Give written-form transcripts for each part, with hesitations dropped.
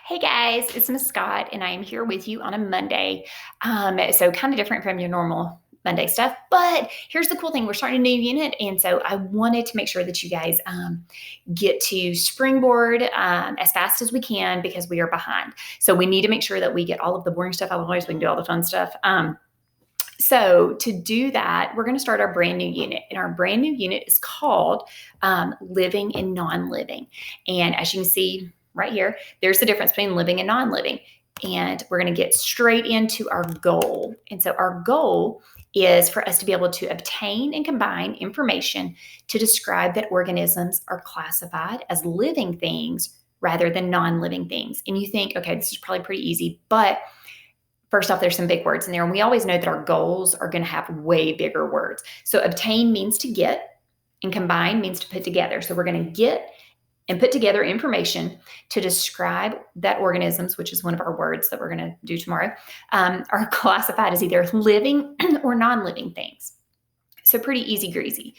Hey guys, it's Miss Scott, and I am here with you on a Monday. So kind of different from your normal Monday stuff, but here's the cool thing: we're starting a new unit, and so I wanted to make sure that you guys get to springboard as fast as we can because we are behind. So we need to make sure that we get all of the boring stuff out of the way so we can do all the fun stuff. So to do that, we're going to start our brand new unit, and our brand new unit is called Living and Non-Living. And as you can see right here, there's the difference between living and non-living. And we're going to get straight into our goal. And so our goal is for us to be able to obtain and combine information to describe that organisms are classified as living things rather than non-living things. And you think, okay, this is probably pretty easy, but first off, there's some big words in there, and we always know that our goals are going to have way bigger words. So obtain means to get, and combine means to put together. So we're going to get and put together information to describe that organisms, which is one of our words that we're going to do tomorrow, are classified as either living or non-living things. So pretty easy greasy.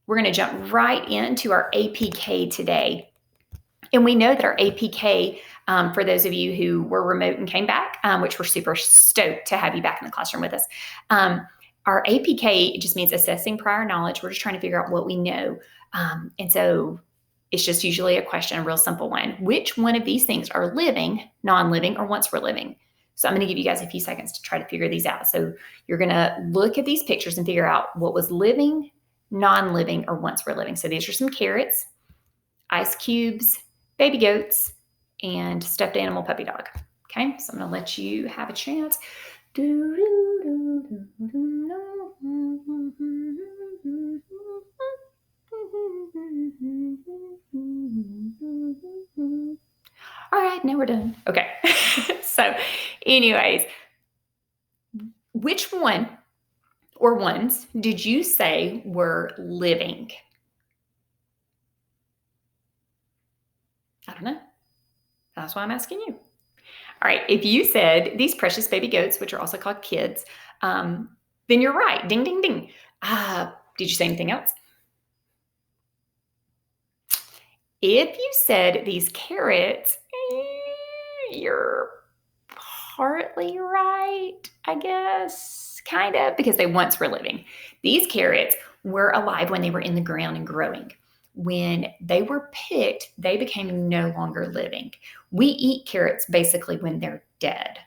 We're going to jump right into our APK today. And we know that our APK, for those of you who were remote and came back, which we're super stoked to have you back in the classroom with us, our APK just means assessing prior knowledge. We're just trying to figure out what we know. And so it's just usually a question, a real simple one. Which one of these things are living, non-living, or once were living? So I'm going to give you guys a few seconds to try to figure these out. So you're going to look at these pictures and figure out what was living, non-living, or once were living. So these are some carrots, ice cubes, baby goats, and stuffed animal puppy dog. Okay, so I'm going to let you have a chance. All right, now we're done. Okay, so anyways, which one or ones did you say were living? I don't know. That's why I'm asking you. All right, if you said these precious baby goats, which are also called kids, then you're right. Ding, ding, ding. Did you say anything else? If you said these carrots, you're partly right, I guess, kind of, because they once were living. These carrots were alive when they were in the ground and growing. When they were picked, they became no longer living. We eat carrots basically when they're dead.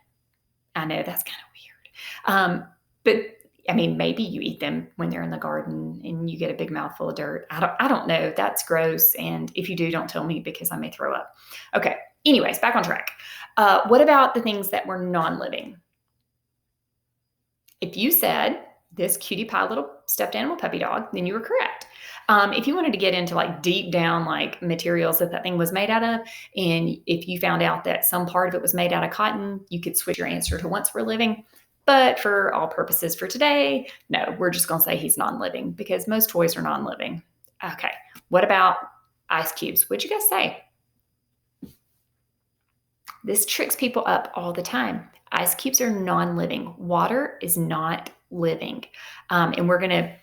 I know that's kind of weird. But I mean, maybe you eat them when they're in the garden and you get a big mouthful of dirt. I don't know. That's gross. And if you do, don't tell me because I may throw up. Okay. Anyways, back on track. What about the things that were non-living? If you said this cutie pie little stuffed animal puppy dog, then you were correct. If you wanted to get into like deep down like materials that thing was made out of, and if you found out that some part of it was made out of cotton, you could switch your answer to once were living. But for all purposes for today, no, we're just going to say he's non-living because most toys are non-living. Okay, what about ice cubes? What'd you guys say? This tricks people up all the time. Ice cubes are non-living. Water is not living. And we're going to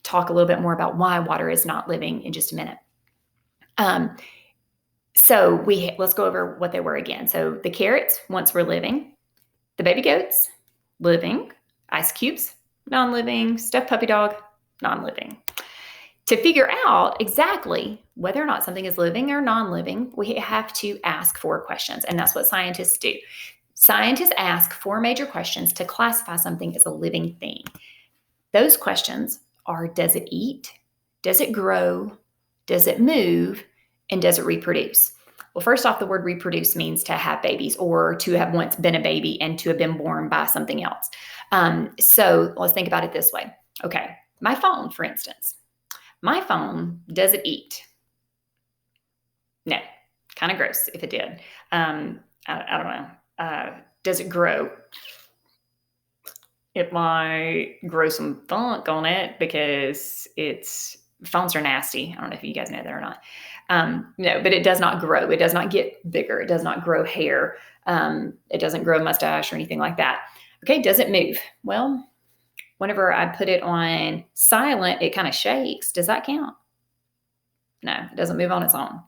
talk a little bit more about why water is not living in just a minute. So let's go over what they were again. So the carrots once were living. The baby goats, living. Ice cubes, non-living. Stuffed puppy dog, non-living. To figure out exactly whether or not something is living or non-living, we have to ask 4 questions, and that's what scientists do. Scientists ask 4 major questions to classify something as a living thing. Those questions are: does it eat? Does it grow? Does it move? And does it reproduce? Well, first off, the word reproduce means to have babies or to have once been a baby and to have been born by something else. So let's think about it this way. Okay, my phone, for instance. My phone, does it eat? No, kind of gross if it did. I don't know. Does it grow? It might grow some funk on it because phones are nasty. I don't know if you guys know that or not. No, but it does not grow. It does not get bigger. It does not grow hair. It doesn't grow a mustache or anything like that. Okay, does it move? Well, whenever I put it on silent, it kind of shakes. Does that count? No, it doesn't move on its own.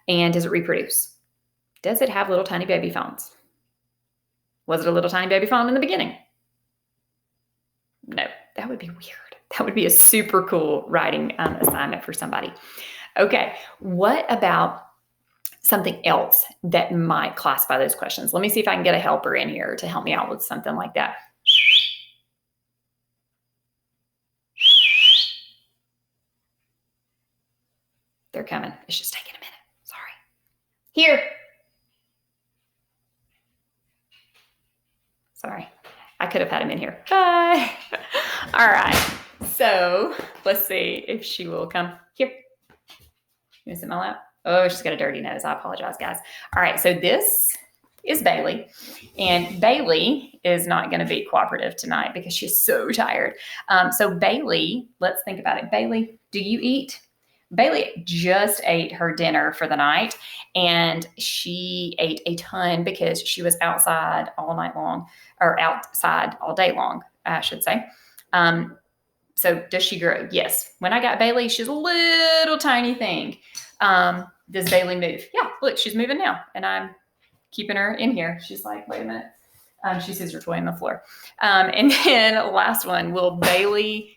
And does it reproduce? Does it have little tiny baby phones? Was it a little tiny baby phone in the beginning? No, that would be weird. That would be a super cool writing assignment for somebody. Okay, what about something else that might classify those questions? Let me see if I can get a helper in here to help me out with something like that. They're coming. It's just taking a minute. Sorry. Here. Sorry. I could have had him in here. Bye. All right. So let's see if she will come. Here. You want to sit in my lap? Oh, she's got a dirty nose. I apologize, guys. All right. So this is Bailey. And Bailey is not going to be cooperative tonight because she's so tired. So Bailey, let's think about it. Bailey, do you eat? Bailey just ate her dinner for the night, and she ate a ton because she was outside all night long, or outside all day long, I should say. So does she grow? Yes. When I got Bailey, she's a little tiny thing. Does Bailey move? Yeah, look, she's moving now, and I'm keeping her in here. She's like, wait a minute. She sees her toy on the floor. And then last one, will Bailey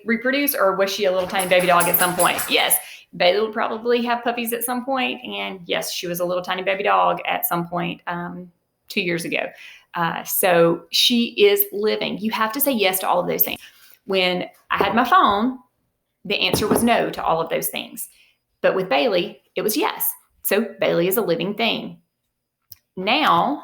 reproduce, or was she a little tiny baby dog at some point? Yes. Bailey will probably have puppies at some point. And yes, she was a little tiny baby dog at some point 2 years ago. So she is living. You have to say yes to all of those things. When I had my phone, the answer was no to all of those things. But with Bailey, it was yes. So Bailey is a living thing. Now,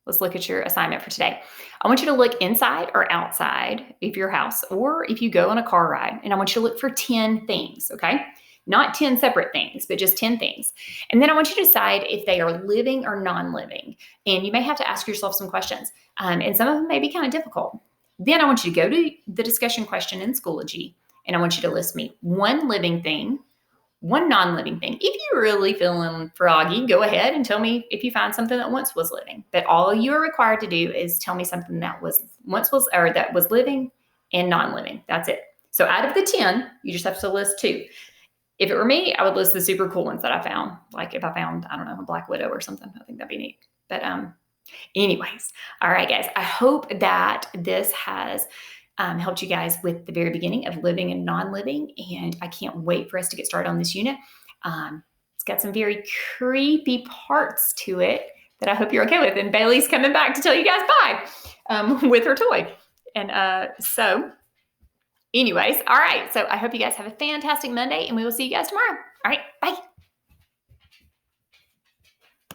let's look at your assignment for today. I want you to look inside or outside of your house, or if you go on a car ride, and I want you to look for 10 things, okay? Not 10 separate things, but just 10 things. And then I want you to decide if they are living or non-living. And you may have to ask yourself some questions, and some of them may be kind of difficult. Then I want you to go to the discussion question in Schoology, and I want you to list me one living thing, one non-living thing. If you're really feeling froggy, go ahead and tell me if you find something that once was living. But all you are required to do is tell me something that was living and non-living. That's it. So out of the 10, you just have to list 2. If it were me, I would list the super cool ones that I found. Like if I found, I don't know, a black widow or something, I think that'd be neat. But anyways, all right, guys, I hope that this has helped you guys with the very beginning of living and non-living. And I can't wait for us to get started on this unit. It's got some very creepy parts to it that I hope you're okay with. And Bailey's coming back to tell you guys bye with her toy. And so anyways, all right. So I hope you guys have a fantastic Monday, and we will see you guys tomorrow. All right, bye.